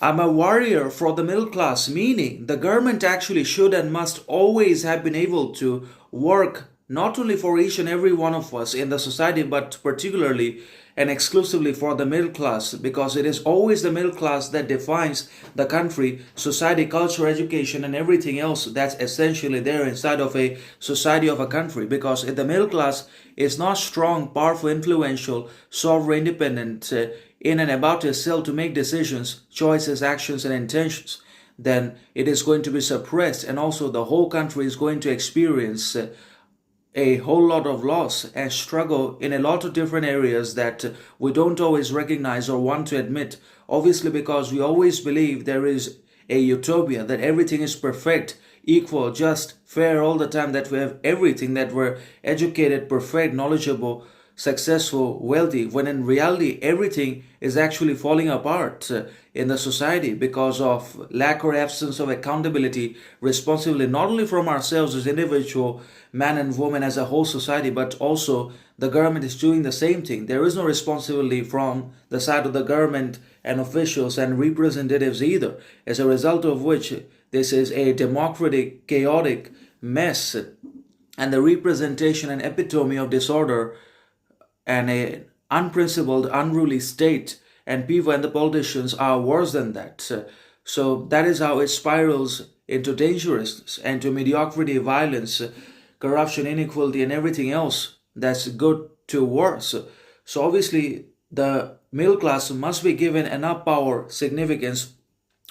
I'm a warrior for the middle class, meaning the government actually should and must always have been able to work not only for each and every one of us in the society, but particularly and exclusively for the middle class, because it is always the middle class that defines the country, society, culture, education, and everything else that's essentially there inside of a society of a country. Because if the middle class is not strong, powerful, influential, sovereign, independent, in and about itself to make decisions, choices, actions, and intentions, then it is going to be suppressed, and also the whole country is going to experience a whole lot of loss and struggle in a lot of different areas that we don't always recognize or want to admit. Obviously, because we always believe there is a utopia, that everything is perfect, equal, just, fair all the time, that we have everything, that we're educated, perfect, knowledgeable, successful, wealthy, when in reality everything is actually falling apart in the society because of lack or absence of accountability, responsibility, not only from ourselves as individual man and woman as a whole society, but also the government is doing the same thing. There is no responsibility from the side of the government and officials and representatives either, as a result of which this is a democratic, chaotic mess and the representation and epitome of disorder and an unprincipled, unruly state, and people and the politicians are worse than that. So that is how it spirals into dangerousness and to mediocrity, violence, corruption, inequality, and everything else that's good to worse. So obviously, the middle class must be given enough power, significance,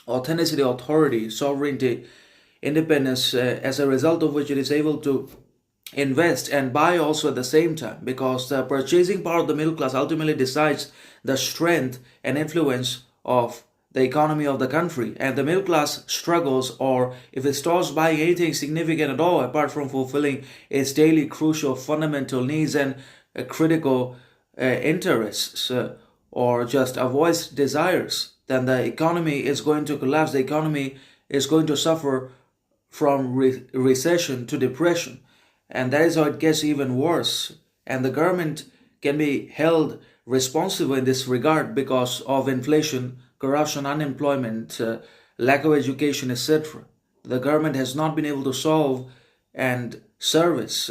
authenticity, authority, sovereignty, independence, as a result of which it is able to invest and buy also at the same time, because the purchasing power of the middle class ultimately decides the strength and influence of the economy of the country. And the middle class struggles, or if it stops buying anything significant at all apart from fulfilling its daily crucial fundamental needs and critical interests, or just avoids desires, then the economy is going to collapse. The economy is going to suffer from recession to depression. And that is how it gets even worse. And the government can be held responsible in this regard because of inflation, corruption, unemployment, lack of education, etc. The government has not been able to solve and service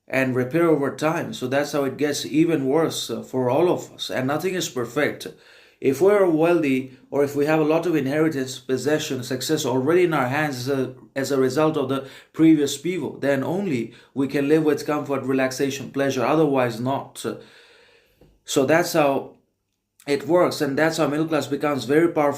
and repair over time. So that's how it gets even worse for all of us. And nothing is perfect. If we're wealthy, or if we have a lot of inheritance, possession, success already in our hands as a result of the previous people, then only we can live with comfort, relaxation, pleasure, otherwise not. So that's how it works, and that's how middle class becomes very powerful.